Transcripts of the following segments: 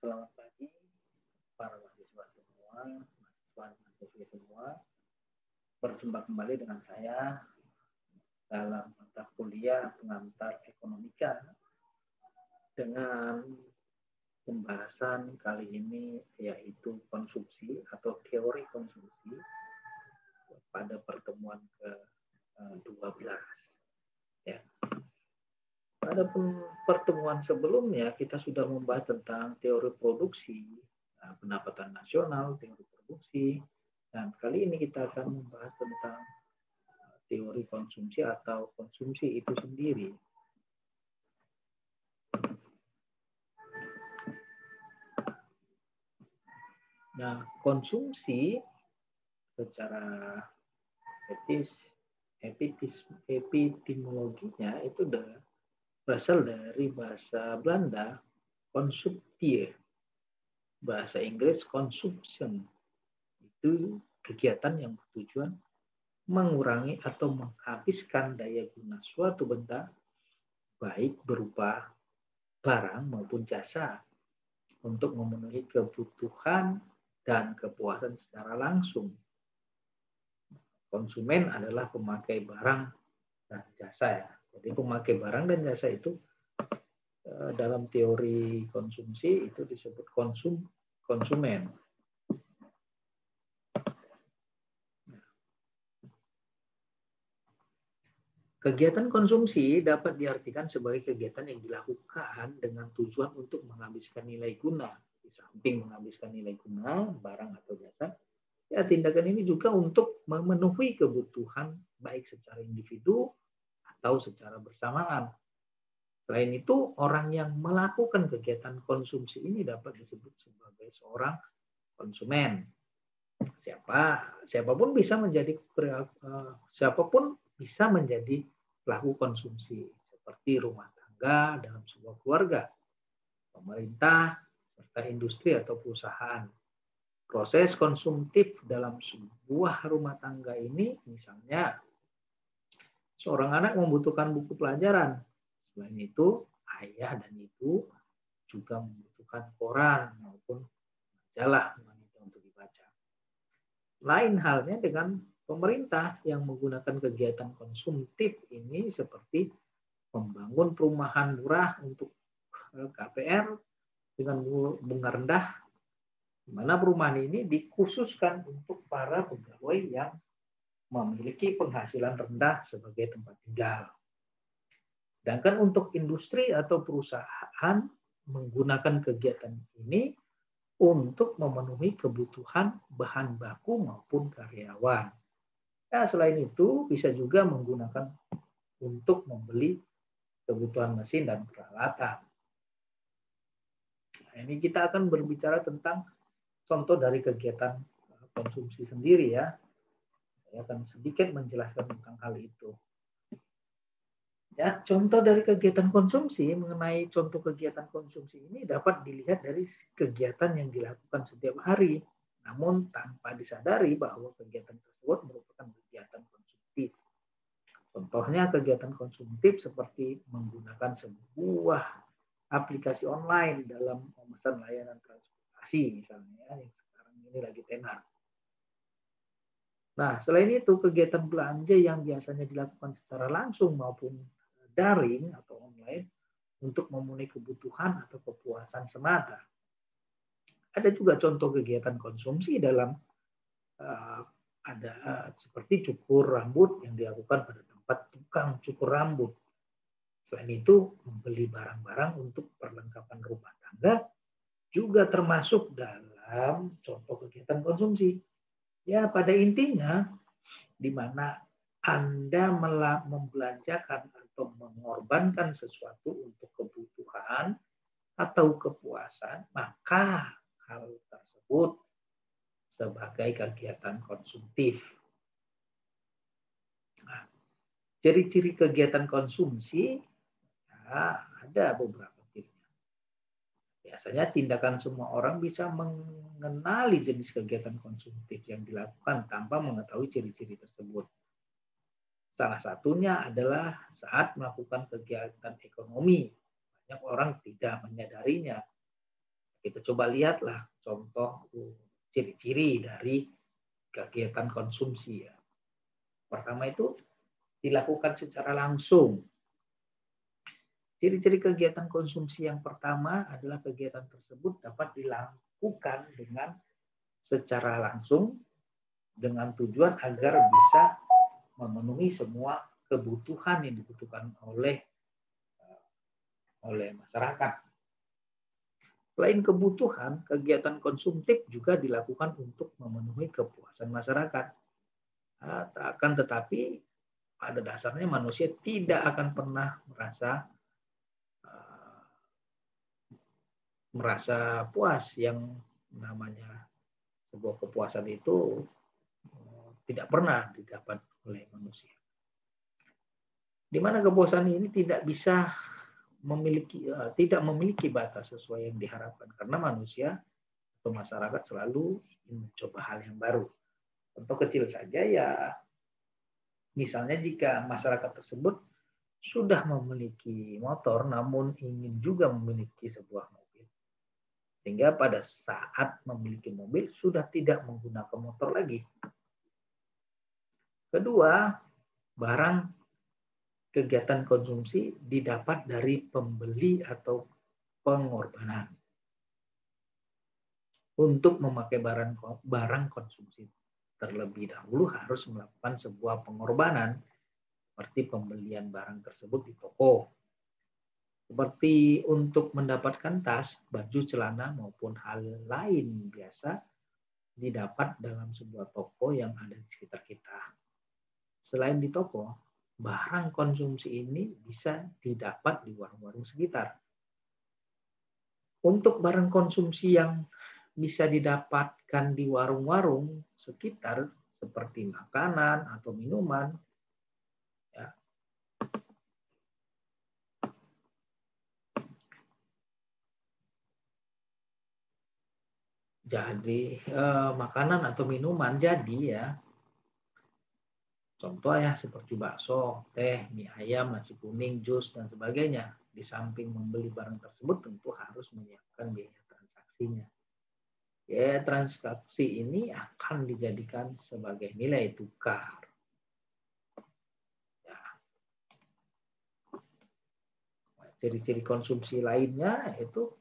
Selamat pagi para mahasiswa semua, mahasiswa semua. Berjumpa kembali dengan saya dalam mata kuliah pengantar ekonomika dengan pembahasan kali ini yaitu konsumsi atau teori konsumsi pada pertemuan ke-12. Ya. Pada pertemuan sebelumnya kita sudah membahas tentang teori produksi, pendapatan nasional, teori produksi, dan kali ini kita akan membahas tentang teori konsumsi atau konsumsi itu sendiri. Nah, konsumsi secara epistemologinya itu berasal dari bahasa Belanda konsumtie, bahasa Inggris consumption. Itu kegiatan yang bertujuan mengurangi atau menghabiskan daya guna suatu benda baik berupa barang maupun jasa untuk memenuhi kebutuhan dan kepuasan secara langsung. Konsumen adalah pemakai barang dan jasa ya. Jadi pemakai barang dan jasa itu dalam teori konsumsi itu disebut konsumen. Kegiatan konsumsi dapat diartikan sebagai kegiatan yang dilakukan dengan tujuan untuk menghabiskan nilai guna. Di samping menghabiskan nilai guna, barang atau jasa, ya tindakan ini juga untuk memenuhi kebutuhan baik secara individu atau secara bersamaan. Selain itu, orang yang melakukan kegiatan konsumsi ini dapat disebut sebagai seorang konsumen. Siapapun bisa menjadi pelaku konsumsi, seperti rumah tangga dalam sebuah keluarga, pemerintah, serta industri atau perusahaan. Proses konsumtif dalam sebuah rumah tangga ini, misalnya, seorang anak membutuhkan buku pelajaran. Selain itu, ayah dan ibu juga membutuhkan koran maupun majalah untuk dibaca. Lain halnya dengan pemerintah yang menggunakan kegiatan konsumtif ini seperti membangun perumahan murah untuk KPR dengan bunga rendah, di mana perumahan ini dikhususkan untuk para pegawai yang memiliki penghasilan rendah sebagai tempat tinggal. Sedangkan untuk industri atau perusahaan menggunakan kegiatan ini untuk memenuhi kebutuhan bahan baku maupun karyawan. Nah, selain itu bisa juga menggunakan untuk membeli kebutuhan mesin dan peralatan. Nah, ini kita akan berbicara tentang contoh dari kegiatan konsumsi sendiri ya. Saya akan sedikit menjelaskan tentang hal itu. Ya, contoh dari kegiatan konsumsi, mengenai contoh kegiatan konsumsi ini dapat dilihat dari kegiatan yang dilakukan setiap hari, namun tanpa disadari bahwa kegiatan tersebut merupakan kegiatan konsumtif. Contohnya kegiatan konsumtif seperti menggunakan sebuah aplikasi online dalam memesan layanan transportasi misalnya, yang sekarang ini lagi tenar. Nah, selain itu kegiatan belanja yang biasanya dilakukan secara langsung maupun daring atau online untuk memenuhi kebutuhan atau kepuasan semata. Ada juga contoh kegiatan konsumsi dalam ada seperti cukur rambut yang dilakukan pada tempat tukang cukur rambut. Selain itu, membeli barang-barang untuk perlengkapan rumah tangga juga termasuk dalam contoh kegiatan konsumsi. Ya, pada intinya, di mana Anda membelanjakan atau mengorbankan sesuatu untuk kebutuhan atau kepuasan, maka hal tersebut sebagai kegiatan konsumtif. Nah, ciri-ciri kegiatan konsumsi ya, ada beberapa cirinya. Biasanya tindakan semua orang bisa mengenali jenis kegiatan konsumtif yang dilakukan tanpa mengetahui ciri-ciri tersebut. Salah satunya adalah saat melakukan kegiatan ekonomi. Banyak orang tidak menyadarinya. Kita coba lihatlah contoh ciri-ciri dari kegiatan konsumsi ya. Pertama itu dilakukan secara langsung. Ciri-ciri kegiatan konsumsi yang pertama adalah kegiatan tersebut dapat dilakukan dengan secara langsung dengan tujuan agar bisa memenuhi semua kebutuhan yang dibutuhkan oleh masyarakat. Selain kebutuhan, kegiatan konsumtif juga dilakukan untuk memenuhi kepuasan masyarakat. Akan tetapi pada dasarnya manusia tidak akan pernah merasa puas. Yang namanya sebuah kepuasan itu tidak pernah didapat oleh manusia. Di mana kepuasan ini tidak memiliki batas sesuai yang diharapkan, karena manusia atau masyarakat selalu ingin mencoba hal yang baru. Contoh kecil saja ya, misalnya jika masyarakat tersebut sudah memiliki motor namun ingin juga memiliki sebuah mobil, sehingga pada saat memiliki mobil sudah tidak menggunakan motor lagi. Kedua, barang kegiatan konsumsi didapat dari pembeli atau pengorbanan. Untuk memakai barang konsumsi terlebih dahulu harus melakukan sebuah pengorbanan, seperti pembelian barang tersebut di toko. Seperti untuk mendapatkan tas, baju, celana, maupun hal lain biasa didapat dalam sebuah toko yang ada di sekitar kita. Selain di toko, barang konsumsi ini bisa didapat di warung-warung sekitar. Untuk barang konsumsi yang bisa didapatkan di warung-warung sekitar, seperti makanan atau minuman, ya, jadi makanan atau minuman jadi ya, contoh ya seperti bakso, teh, mie ayam, nasi kuning, jus dan sebagainya. Di samping membeli barang tersebut tentu harus menyiapkan biaya transaksinya. Biaya transaksi ini akan dijadikan sebagai nilai tukar. Ya. Ciri-ciri konsumsi lainnya itu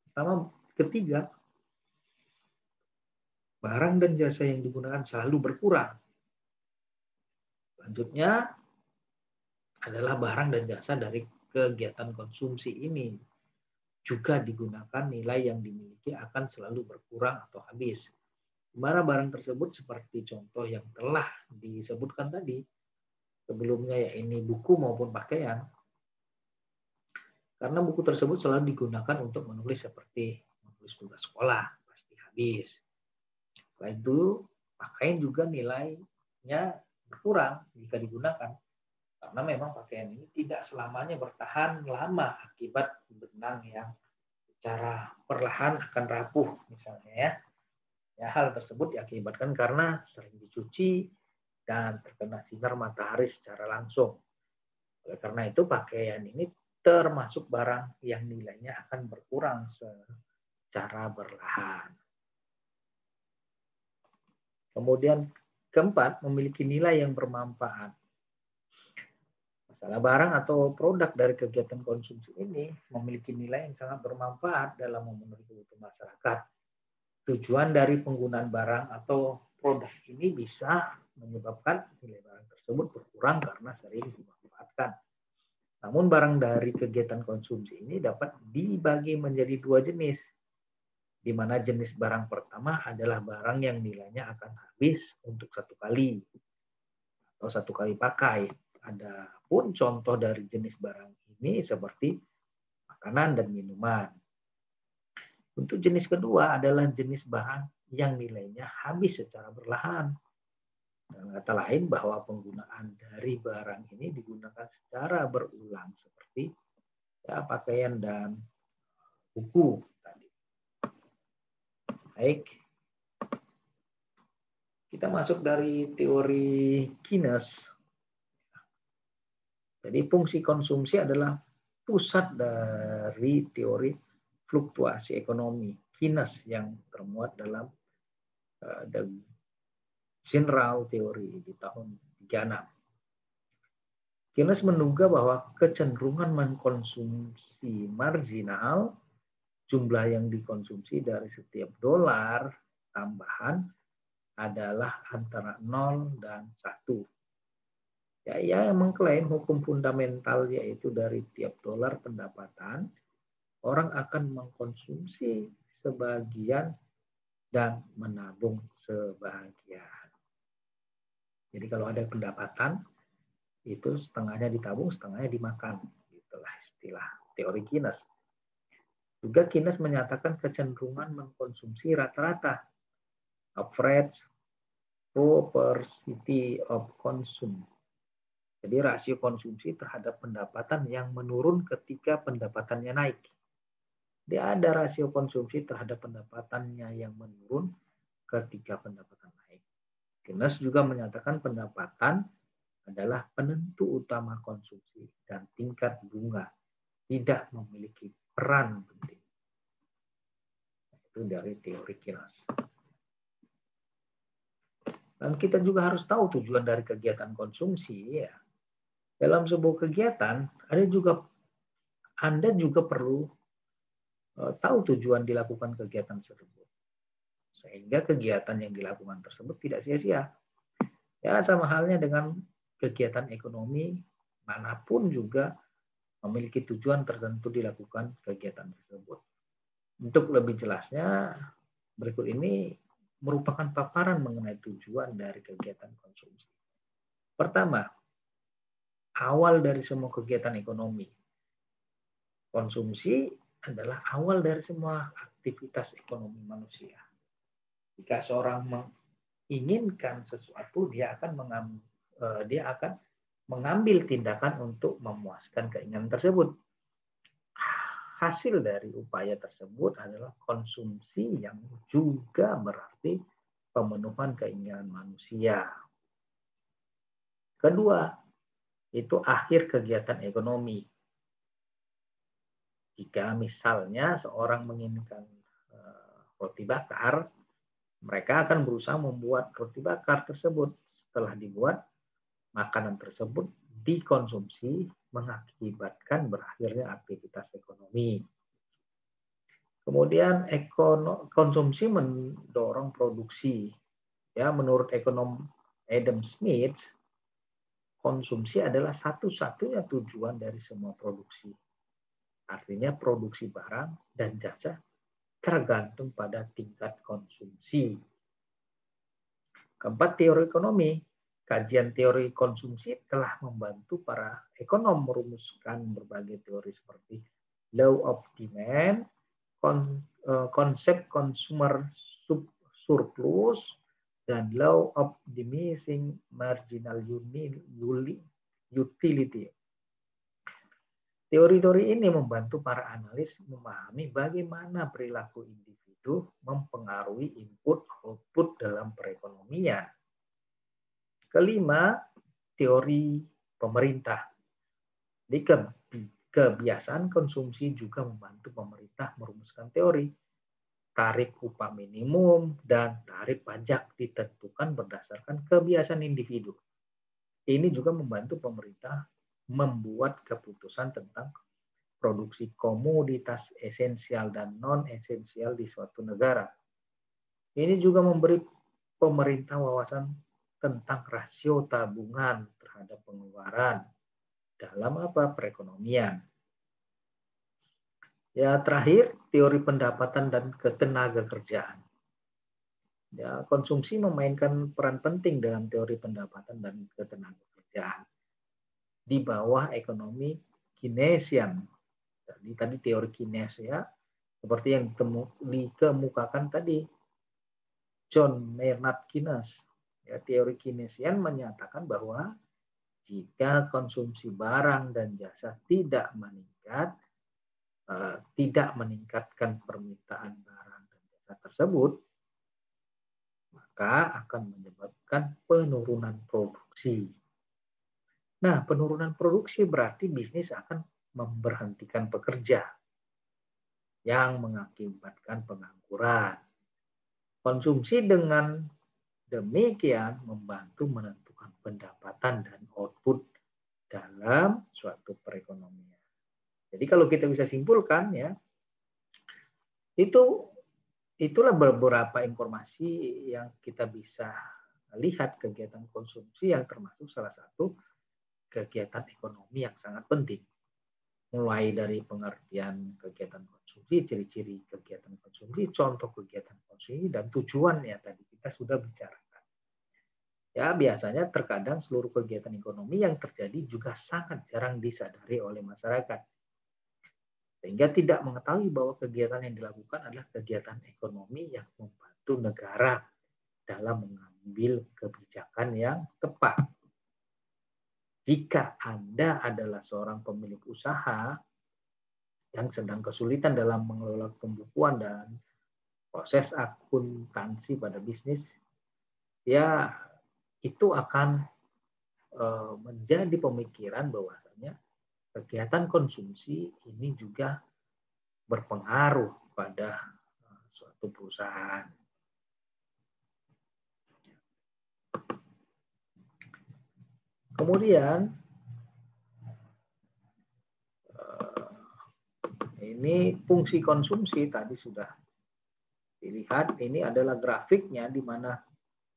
pertama, ketiga, barang dan jasa yang digunakan selalu berkurang. Selanjutnya adalah barang dan jasa dari kegiatan konsumsi ini juga digunakan, nilai yang dimiliki akan selalu berkurang atau habis. Di mana barang tersebut seperti contoh yang telah disebutkan tadi sebelumnya, ya ini buku maupun pakaian. Karena buku tersebut selalu digunakan untuk menulis, seperti menulis tugas sekolah, pasti habis. Selain itu, pakaian juga nilainya berkurang jika digunakan. Karena memang pakaian ini tidak selamanya bertahan lama akibat benang yang secara perlahan akan rapuh misalnya ya. Ya, hal tersebut diakibatkan karena sering dicuci dan terkena sinar matahari secara langsung. Oleh karena itu pakaian ini termasuk barang yang nilainya akan berkurang secara perlahan. Kemudian keempat, memiliki nilai yang bermanfaat. Masalah barang atau produk dari kegiatan konsumsi ini memiliki nilai yang sangat bermanfaat dalam memenuhi kebutuhan masyarakat. Tujuan dari penggunaan barang atau produk ini bisa menyebabkan nilai barang tersebut berkurang karena sering dimanfaatkan. Namun barang dari kegiatan konsumsi ini dapat dibagi menjadi dua jenis, di mana jenis barang pertama adalah barang yang nilainya akan habis untuk satu kali atau satu kali pakai. Adapun contoh dari jenis barang ini seperti makanan dan minuman. Untuk jenis kedua adalah jenis barang yang nilainya habis secara perlahan. Dengan kata lain bahwa penggunaan dari barang ini digunakan secara berulang, seperti ya, pakaian dan buku tadi. Baik. Kita masuk dari teori Keynes. Jadi fungsi konsumsi adalah pusat dari teori fluktuasi ekonomi, Keynes yang termuat dalam The General Theory di tahun 36. Keynes menduga bahwa kecenderungan mengkonsumsi marginal, jumlah yang dikonsumsi dari setiap dolar tambahan adalah antara 0 dan 1. Ya, ia mengklaim hukum fundamental, yaitu dari tiap dolar pendapatan, orang akan mengkonsumsi sebagian dan menabung sebagian. Jadi kalau ada pendapatan, itu setengahnya ditabung, setengahnya dimakan. Itulah istilah teori Keynes. Juga Keynes menyatakan kecenderungan mengkonsumsi rata-rata, average propensity of consume. Jadi rasio konsumsi terhadap pendapatan yang menurun ketika pendapatannya naik. Dia ada rasio konsumsi terhadap pendapatannya yang menurun ketika pendapatan naik. Keynes juga menyatakan pendapatan adalah penentu utama konsumsi dan tingkat bunga tidak memiliki peran penting. Itu dari teori Keynes. Dan kita juga harus tahu tujuan dari kegiatan konsumsi. Ya. Dalam sebuah kegiatan, Anda juga perlu tahu tujuan dilakukan kegiatan tersebut. Sehingga kegiatan yang dilakukan tersebut tidak sia-sia. Ya, sama halnya dengan kegiatan ekonomi, manapun juga memiliki tujuan tertentu dilakukan kegiatan tersebut. Untuk lebih jelasnya, berikut ini merupakan paparan mengenai tujuan dari kegiatan konsumsi. Pertama, awal dari semua kegiatan ekonomi. Konsumsi adalah awal dari semua aktivitas ekonomi manusia. Jika seorang menginginkan sesuatu, dia akan mengambil tindakan untuk memuaskan keinginan tersebut. Hasil dari upaya tersebut adalah konsumsi yang juga berarti pemenuhan keinginan manusia. Kedua, itu akhir kegiatan ekonomi. Jika misalnya seorang menginginkan roti bakar, mereka akan berusaha membuat roti bakar tersebut. Setelah dibuat, makanan tersebut dikonsumsi mengakibatkan berakhirnya aktivitas ekonomi. Kemudian konsumsi mendorong produksi. Ya, menurut ekonom Adam Smith, konsumsi adalah satu-satunya tujuan dari semua produksi. Artinya produksi barang dan jasa tergantung pada tingkat konsumsi. Keempat, teori ekonomi. Kajian teori konsumsi telah membantu para ekonom merumuskan berbagai teori seperti law of demand, konsep consumer surplus, dan law of diminishing marginal utility. Teori-teori ini membantu para analis memahami bagaimana perilaku individu mempengaruhi input-output dalam perekonomian. Kelima, teori pemerintah. Di kebiasaan konsumsi juga membantu pemerintah merumuskan teori. Tarif upah minimum dan tarif pajak ditentukan berdasarkan kebiasaan individu. Ini juga membantu pemerintah membuat keputusan tentang produksi komoditas esensial dan non-esensial di suatu negara. Ini juga memberi pemerintah wawasan tentang rasio tabungan terhadap pengeluaran dalam perekonomian. Ya, terakhir, teori pendapatan dan ketenaga kerjaan. Ya, konsumsi memainkan peran penting dalam teori pendapatan dan ketenaga kerjaan. Di bawah ekonomi Keynesian. Jadi tadi teori Keynes ya, seperti yang dikemukakan tadi John Maynard Keynes. Ya, teori Keynesian menyatakan bahwa jika konsumsi barang dan jasa tidak meningkatkan permintaan barang dan jasa tersebut, maka akan menyebabkan penurunan produksi. Nah, penurunan produksi berarti bisnis akan memberhentikan pekerja. yang mengakibatkan pengangguran. Konsumsi dengan demikian membantu menentukan pendapatan dan output dalam suatu perekonomian. Jadi kalau kita bisa simpulkan ya, itulah beberapa informasi yang kita bisa lihat kegiatan konsumsi yang termasuk salah satu kegiatan ekonomi yang sangat penting. Mulai dari pengertian kegiatan konsumsi, ciri-ciri kegiatan konsumsi, contoh kegiatan konsumsi, dan tujuannya tadi kita sudah bicarakan. Ya, biasanya terkadang seluruh kegiatan ekonomi yang terjadi juga sangat jarang disadari oleh masyarakat. Sehingga tidak mengetahui bahwa kegiatan yang dilakukan adalah kegiatan ekonomi yang membantu negara dalam mengambil kebijakan yang tepat. Jika Anda adalah seorang pemilik usaha yang sedang kesulitan dalam mengelola pembukuan dan proses akuntansi pada bisnis, ya itu akan menjadi pemikiran bahwasanya kegiatan konsumsi ini juga berpengaruh pada suatu perusahaan. Kemudian ini fungsi konsumsi tadi sudah dilihat. Ini adalah grafiknya di mana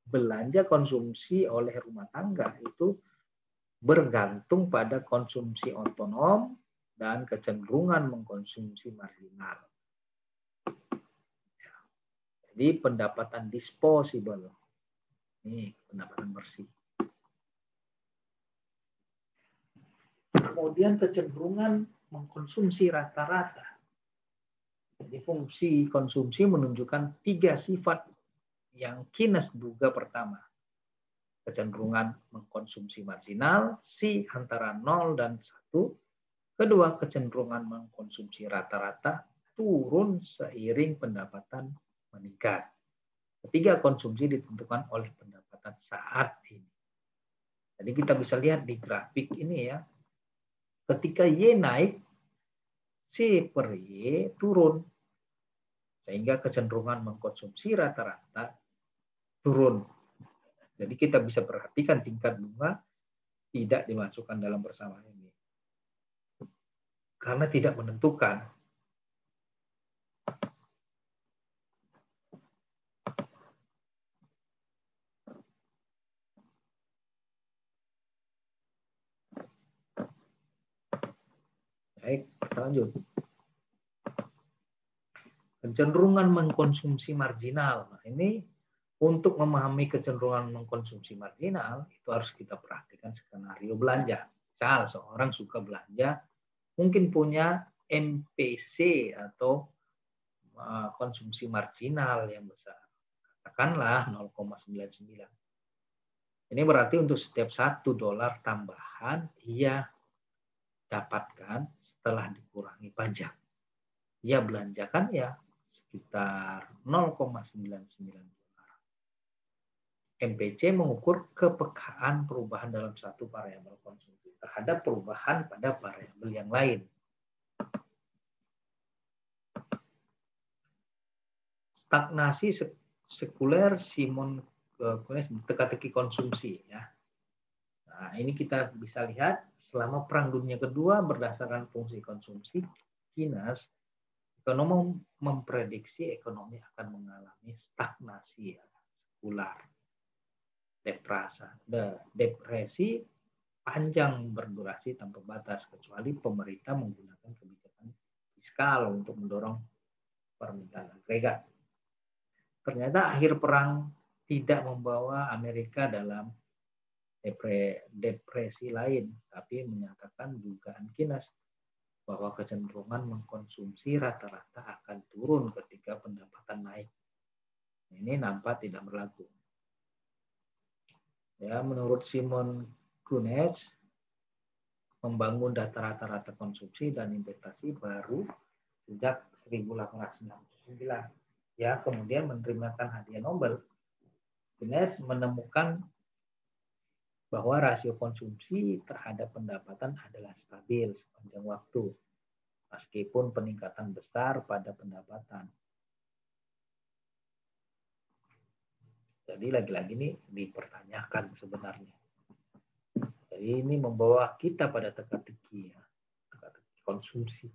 belanja konsumsi oleh rumah tangga itu bergantung pada konsumsi otonom dan kecenderungan mengkonsumsi marginal. Jadi pendapatan disposable, ini pendapatan bersih. Kemudian kecenderungan mengkonsumsi rata-rata. Jadi fungsi konsumsi menunjukkan 3 sifat yang Keynes duga. Pertama, kecenderungan mengkonsumsi marginal, C antara 0 dan 1. Kedua, kecenderungan mengkonsumsi rata-rata turun seiring pendapatan meningkat. Ketiga, konsumsi ditentukan oleh pendapatan saat ini. Jadi kita bisa lihat di grafik ini ya, ketika Y naik, C per Y turun. Sehingga kecenderungan mengkonsumsi rata-rata turun. Jadi kita bisa perhatikan tingkat bunga tidak dimasukkan dalam persamaan ini. Karena tidak menentukan. Baik, kita lanjut. Kecenderungan mengkonsumsi marginal. Nah, ini untuk memahami kecenderungan mengkonsumsi marginal, itu harus kita perhatikan skenario belanja. Misal, seorang suka belanja, mungkin punya MPC atau konsumsi marginal yang besar. Katakanlah 0,99. Ini berarti untuk setiap $1 tambahan, ia dapatkan setelah dikurangi pajak. Ia belanjakan ya sekitar 0,99 dolar. MPC mengukur kepekaan perubahan dalam satu variabel konsumsi terhadap perubahan pada variabel yang lain. Stagnasi sekuler Simon teka-teki konsumsi ya. Nah, ini kita bisa lihat selama Perang Dunia Kedua berdasarkan fungsi konsumsi, Keynes ekonom memprediksi ekonomi akan mengalami stagnasi ya, sekular. Depresi panjang berdurasi tanpa batas kecuali pemerintah menggunakan kebijakan fiskal untuk mendorong permintaan agregat. Ternyata akhir perang tidak membawa Amerika dalam depresi lain, tapi menyatakan dugaan Keynes bahwa kecenderungan mengkonsumsi rata-rata akan turun ketika pendapatan naik. Ini nampak tidak berlaku. Ya, menurut Simon Kunes, membangun data rata-rata konsumsi dan investasi baru sejak 1899. Ya, kemudian menerimakan hadiah Nobel. Kunes menemukan bahwa rasio konsumsi terhadap pendapatan adalah stabil sepanjang waktu. meskipun peningkatan besar pada pendapatan. Jadi lagi-lagi ini dipertanyakan sebenarnya. Jadi ini membawa kita pada teka-teki ya, teka-teki konsumsi.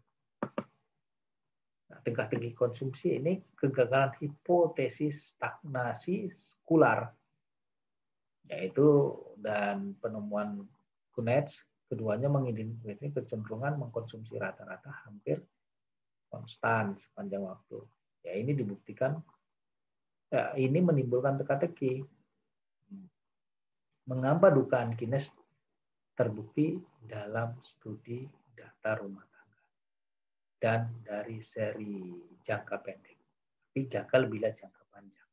Nah, teka-teki konsumsi ini kegagalan hipotesis stagnasi sekular, yaitu dan penemuan Kunetz, keduanya mengidentifikasi kecenderungan mengkonsumsi rata-rata hampir konstan sepanjang waktu. Ya ini dibuktikan. Ya, ini menimbulkan teka-teki. Mengapa dugaan Keynes terbukti dalam studi data rumah tangga dan dari seri jangka pendek, tapi gagal bila jangka panjang.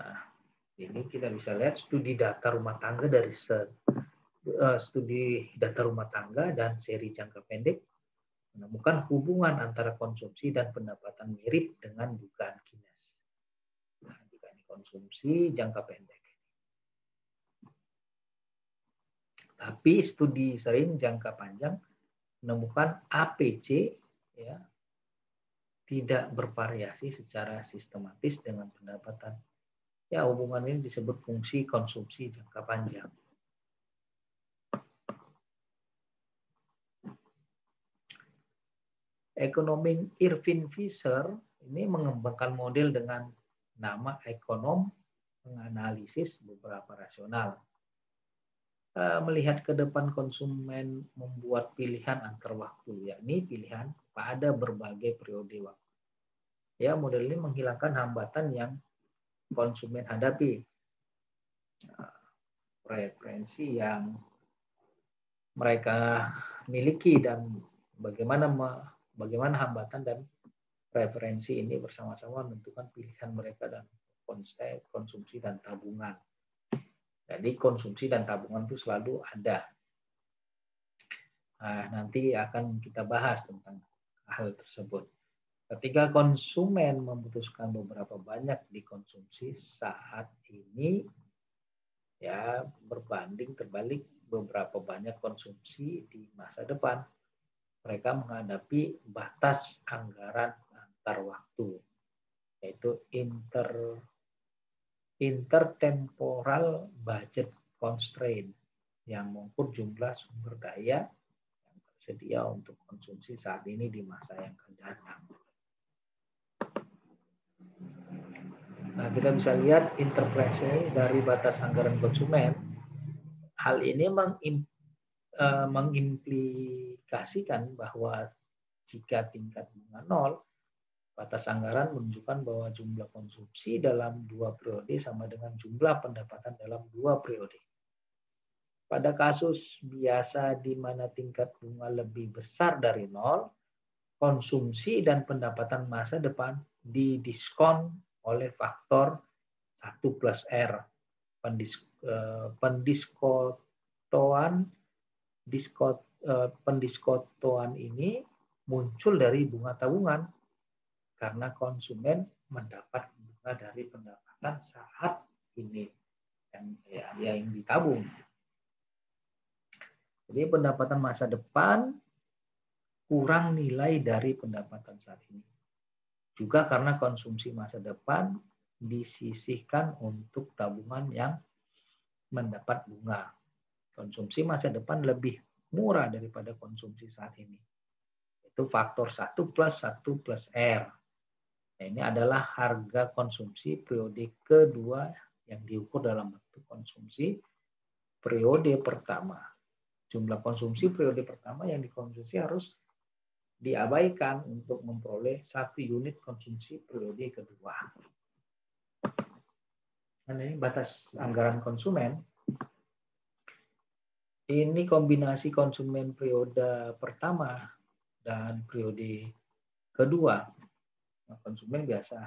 Nah, ini kita bisa lihat studi data rumah tangga dari studi data rumah tangga dan seri jangka pendek menemukan hubungan antara konsumsi dan pendapatan mirip dengan dugaan Keynes. Nah, jika ini konsumsi jangka pendek. Tapi studi sering jangka panjang menemukan APC ya, tidak bervariasi secara sistematis dengan pendapatan. Ya, hubungan ini disebut fungsi konsumsi jangka panjang. Ekonom Irving Fisher ini mengembangkan model dengan nama ekonom menganalisis beberapa rasional. Melihat ke depan konsumen membuat pilihan antar waktu, yakni pilihan pada berbagai periode waktu. Ya, model ini menghilangkan hambatan yang konsumen hadapi, preferensi yang mereka miliki dan bagaimana hambatan dan preferensi ini bersama-sama menentukan pilihan mereka dan konsep konsumsi dan tabungan. Jadi konsumsi dan tabungan itu selalu ada. Nah, nanti akan kita bahas tentang hal tersebut. Ketika konsumen memutuskan beberapa banyak dikonsumsi saat ini, ya berbanding terbalik beberapa banyak konsumsi di masa depan, mereka menghadapi batas anggaran antar waktu, yaitu intertemporal budget constraint yang mengukur jumlah sumber daya yang tersedia untuk konsumsi saat ini di masa yang akan datang. Nah, kita bisa lihat interpretasi dari batas anggaran konsumen. Hal ini mengimplikasikan bahwa jika tingkat bunga 0, batas anggaran menunjukkan bahwa jumlah konsumsi dalam 2 periode sama dengan jumlah pendapatan dalam 2 periode. Pada kasus biasa di mana tingkat bunga lebih besar dari 0, konsumsi dan pendapatan masa depan didiskon oleh faktor 1 plus R. Pendiskotoan ini muncul dari bunga tabungan karena konsumen mendapat bunga dari pendapatan saat ini yang ditabung. Jadi pendapatan masa depan kurang nilai dari pendapatan saat ini. Juga karena konsumsi masa depan disisihkan untuk tabungan yang mendapat bunga. Konsumsi masa depan lebih murah daripada konsumsi saat ini. Itu faktor 1 plus R. Nah, ini adalah harga konsumsi periode kedua yang diukur dalam bentuk konsumsi periode pertama. Jumlah konsumsi periode pertama yang dikonsumsi harus diabaikan untuk memperoleh 1 unit konsumsi periode kedua. Dan ini batas anggaran konsumen. Ini kombinasi konsumen periode pertama dan periode kedua. Nah, konsumen biasa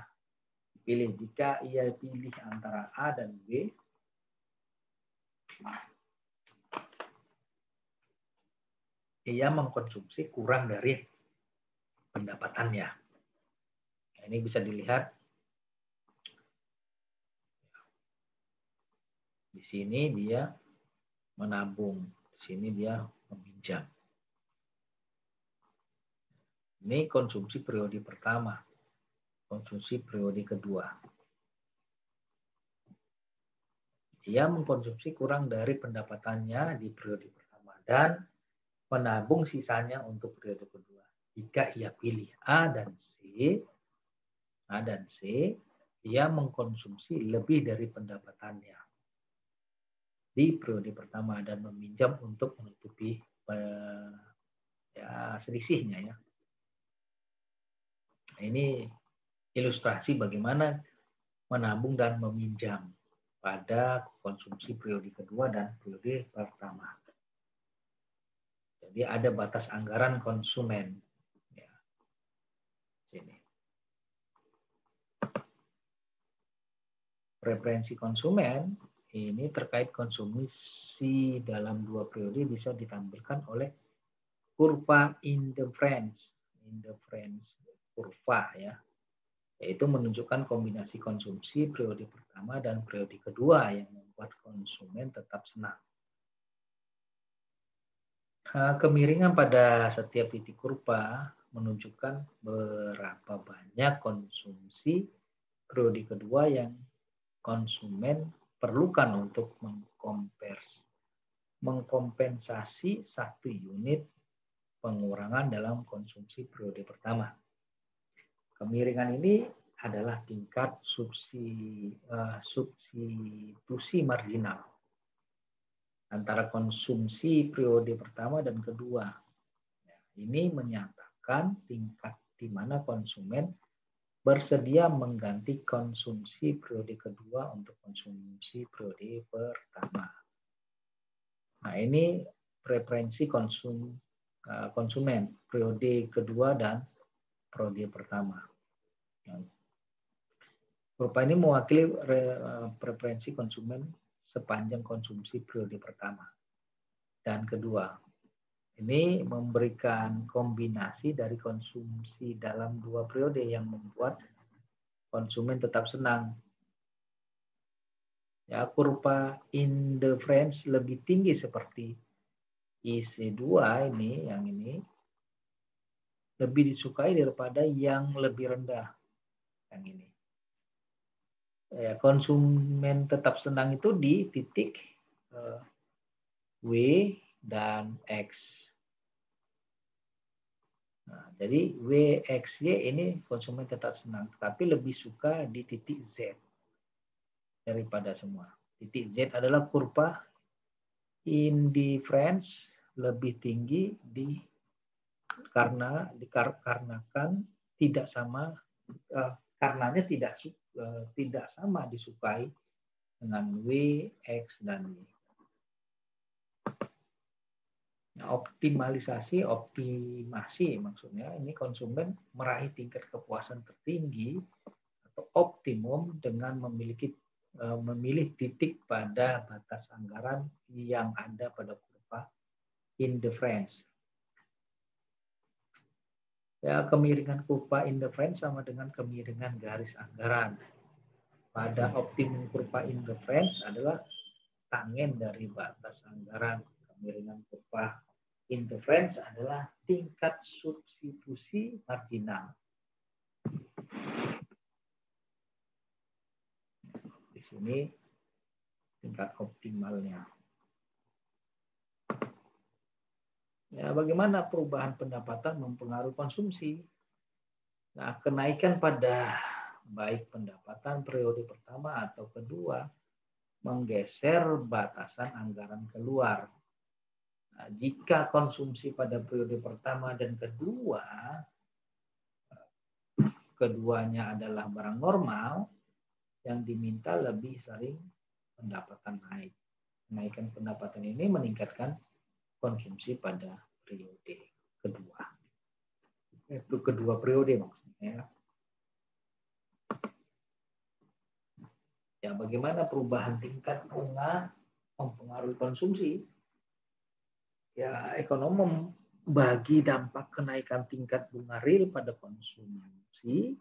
pilih jika ia pilih antara A dan B. Ia mengkonsumsi kurang dari pendapatannya. Nah, ini bisa dilihat di sini dia menabung, di sini dia meminjam. Ini konsumsi periode pertama. Konsumsi periode kedua. Ia mengkonsumsi kurang dari pendapatannya di periode pertama dan menabung sisanya untuk periode kedua. Jika ia pilih A dan C, ia mengkonsumsi lebih dari pendapatannya di periode pertama dan meminjam untuk menutupi selisihnya ya. Nah, ini ilustrasi bagaimana menabung dan meminjam pada konsumsi periode kedua dan periode pertama. Jadi ada batas anggaran konsumen. Ya. Sini. Preferensi konsumen ini terkait konsumsi dalam dua periode bisa ditampilkan oleh kurva indifference kurva ya. Yaitu menunjukkan kombinasi konsumsi periode pertama dan periode kedua yang membuat konsumen tetap senang. Kemiringan pada setiap titik kurva menunjukkan berapa banyak konsumsi periode kedua yang konsumen perlukan untuk mengkompensasi 1 unit pengurangan dalam konsumsi periode pertama. Kemiringan ini adalah tingkat substitusi marginal antara konsumsi periode pertama dan kedua. Ini menyatakan tingkat di mana konsumen bersedia mengganti konsumsi periode kedua untuk konsumsi periode pertama. Nah, ini preferensi konsumen periode kedua dan periode pertama. Kurva ini mewakili preferensi konsumen sepanjang konsumsi periode pertama dan kedua. Ini memberikan kombinasi dari konsumsi dalam dua periode yang membuat konsumen tetap senang. Ya, kurva indifference lebih tinggi seperti IC2 ini, yang ini lebih disukai daripada yang lebih rendah, yang ini. Ya, konsumen tetap senang itu di titik W dan X. Nah, jadi WXY ini konsumen tetap senang, tapi lebih suka di titik Z daripada semua. Titik Z adalah kurva indifference lebih tinggi karenakan tidak sama karenanya tidak sama disukai dengan W, X dan Y. Nah, optimasi maksudnya ini konsumen meraih tingkat kepuasan tertinggi atau optimum dengan memilih titik pada batas anggaran yang ada pada kurva indifference. Ya, kemiringan kurva indifference sama dengan kemiringan garis anggaran. Pada optimum kurva indifference adalah tangen dari batas anggaran. Kemiringan kurva indifference adalah tingkat substitusi marginal. Di sini tingkat optimalnya. Ya, bagaimana perubahan pendapatan mempengaruhi konsumsi? Nah, kenaikan pada baik pendapatan periode pertama atau kedua menggeser batasan anggaran keluar. Nah, jika konsumsi pada periode pertama dan keduanya adalah barang normal, yang diminta lebih sering pendapatan naik. Kenaikan pendapatan ini meningkatkan konsumsi pada periode kedua. Itu kedua periode maksudnya. Ya, bagaimana perubahan tingkat bunga mempengaruhi konsumsi? Ya, ekonom membagi dampak kenaikan tingkat bunga real pada konsumsi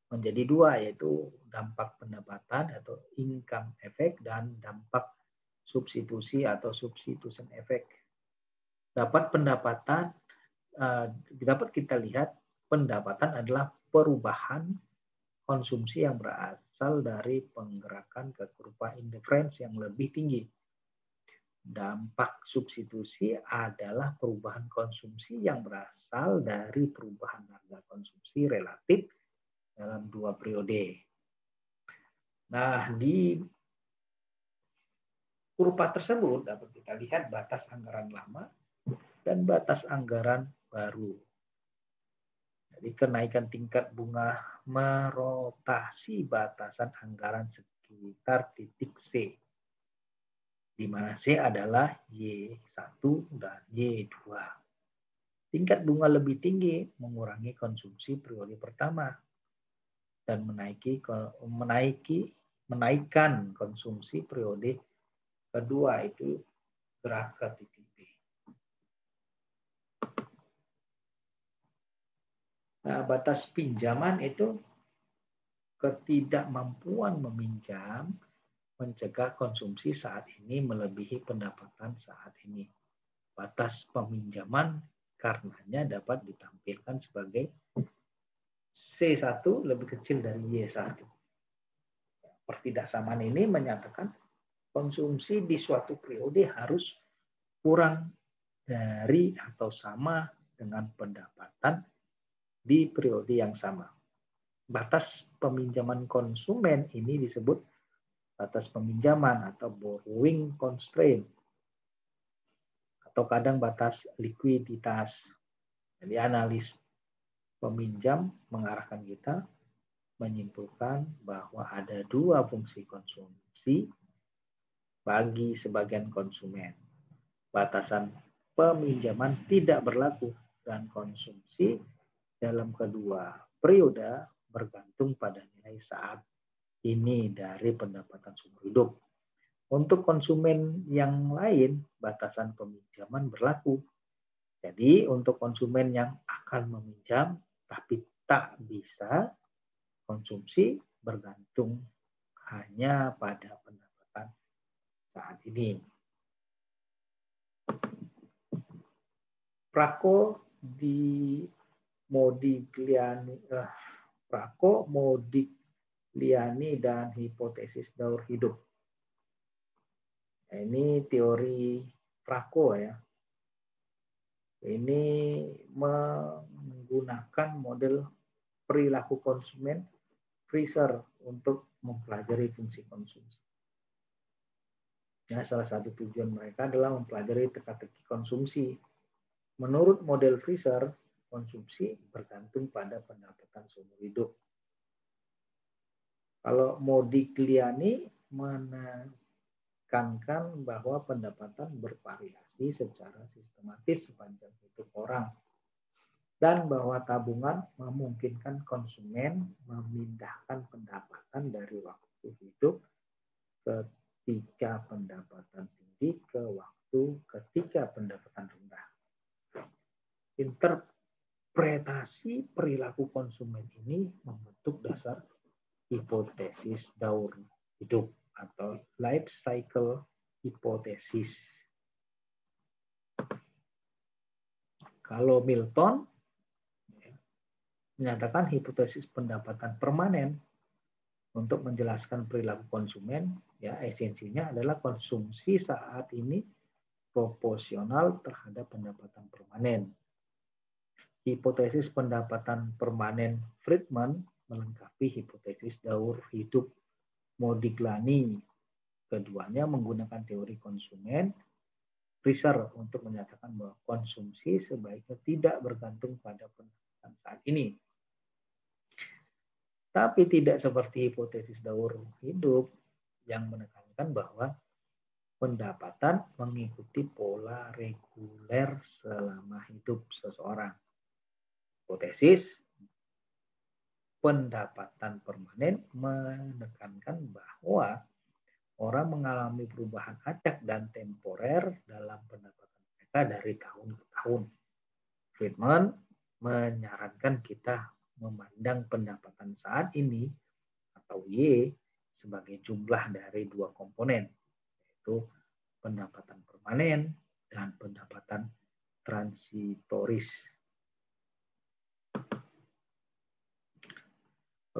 menjadi dua, yaitu dampak pendapatan atau income effect dan dampak substitusi atau substitution effect. Dapat kita lihat pendapatan adalah perubahan konsumsi yang berasal dari penggerakan ke kurva indifference yang lebih tinggi. Dampak substitusi adalah perubahan konsumsi yang berasal dari perubahan harga konsumsi relatif dalam dua periode. Nah, di kurva tersebut dapat kita lihat batas anggaran lama dan batas anggaran baru. Jadi kenaikan tingkat bunga merotasi batasan anggaran sekitar titik C, di mana C adalah Y1 dan Y2. Tingkat bunga lebih tinggi mengurangi konsumsi periode pertama dan menaikkan konsumsi periode kedua, itu graf ke titik B. Nah, batas pinjaman itu ketidakmampuan meminjam mencegah konsumsi saat ini melebihi pendapatan saat ini. Batas peminjaman karenanya dapat ditampilkan sebagai C1 lebih kecil dari Y1. Pertidaksamaan ini menyatakan konsumsi di suatu periode harus kurang dari atau sama dengan pendapatan di periode yang sama. Batas peminjaman konsumen ini disebut batas peminjaman atau borrowing constraint, atau kadang batas likuiditas. Jadi analis peminjam mengarahkan kita menyimpulkan bahwa ada dua fungsi konsumsi bagi sebagian konsumen. Batasan peminjaman tidak berlaku dan konsumsi dalam kedua periode bergantung pada nilai saat ini dari pendapatan seumur hidup. Untuk konsumen yang lain, batasan peminjaman berlaku. Jadi untuk konsumen yang akan meminjam tapi tak bisa konsumsi bergantung hanya pada pendapatan saat ini. Prako Modigliani dan hipotesis daur hidup. Nah, ini teori Prako ya. Ini menggunakan model perilaku konsumen Fraser untuk mempelajari fungsi konsumsi. Ya, salah satu tujuan mereka adalah mempelajari teka-teki konsumsi. Menurut model Fraser, konsumsi bergantung pada pendapatan seumur hidup. Kalau Modigliani menekankan bahwa pendapatan bervariasi secara sistematis sepanjang hidup orang, dan bahwa tabungan memungkinkan konsumen memindahkan pendapatan dari waktu hidup ketika pendapatan tinggi ke waktu ketika pendapatan rendah. Interpretasi perilaku konsumen ini membentuk dasar hipotesis daur hidup atau life cycle hypothesis. Kalau Milton menyatakan hipotesis pendapatan permanen untuk menjelaskan perilaku konsumen, ya esensinya adalah konsumsi saat ini proporsional terhadap pendapatan permanen. Hipotesis pendapatan permanen Friedman melengkapi hipotesis daur hidup Modigliani. Keduanya menggunakan teori konsumen Fraser untuk menyatakan bahwa konsumsi sebaiknya tidak bergantung pada pendapatan saat ini. Tapi tidak seperti hipotesis daur hidup yang menekankan bahwa pendapatan mengikuti pola reguler selama hidup seseorang. Hipotesis pendapatan permanen menekankan bahwa orang mengalami perubahan acak dan temporer dalam pendapatan mereka dari tahun ke tahun. Friedman menyarankan kita memandang pendapatan saat ini atau Y sebagai jumlah dari dua komponen, yaitu pendapatan permanen dan pendapatan transitoris.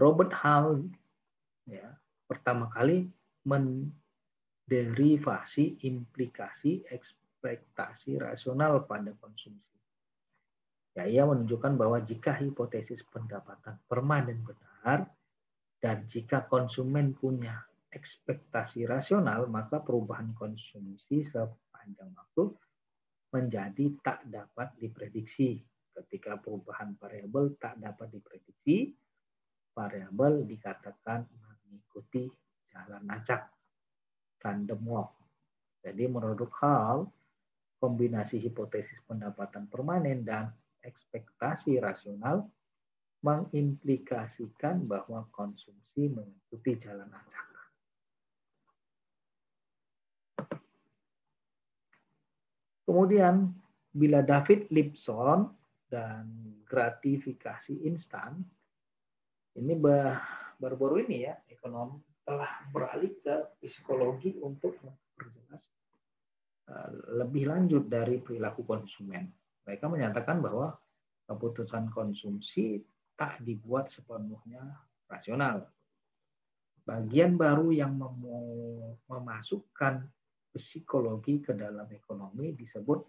Robert Hall ya, pertama kali menderivasi implikasi ekspektasi rasional pada konsumsi. Ya, ia menunjukkan bahwa jika hipotesis pendapatan permanen benar dan jika konsumen punya ekspektasi rasional, maka perubahan konsumsi sepanjang waktu menjadi tak dapat diprediksi. Ketika perubahan variabel tak dapat diprediksi, variabel dikatakan mengikuti jalan acak, random walk. Jadi menurut Hall, kombinasi hipotesis pendapatan permanen dan ekspektasi rasional mengimplikasikan bahwa konsumsi mengikuti jalan acak. Kemudian, bila David Lipson dan gratifikasi instan, ini baru-baru ini ya, ekonom telah beralih ke psikologi untuk memperjelas lebih lanjut dari perilaku konsumen. Mereka menyatakan bahwa keputusan konsumsi tak dibuat sepenuhnya rasional. Bagian baru yang memasukkan psikologi ke dalam ekonomi disebut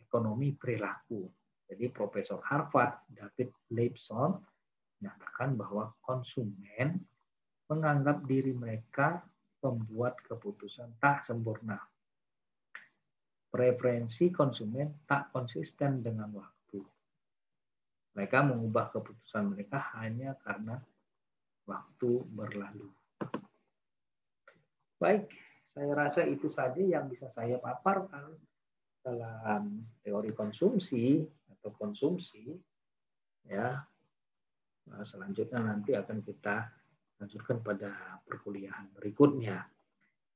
ekonomi perilaku. Jadi Profesor Harvard David Lipson menyatakan bahwa konsumen menganggap diri mereka membuat keputusan tak sempurna. Preferensi konsumen tak konsisten dengan waktu. Mereka mengubah keputusan mereka hanya karena waktu berlalu. Baik, saya rasa itu saja yang bisa saya paparkan dalam teori konsumsi atau konsumsi. Ya, selanjutnya nanti akan kita lanjutkan pada perkuliahan berikutnya.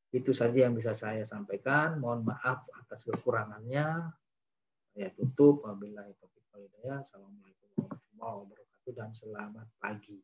Itu saja yang bisa saya sampaikan. Mohon maaf atas kekurangannya. Saya tutup. Wabillahi taufiq wal hidayah. Assalamualaikum warahmatullahi wabarakatuh dan selamat pagi.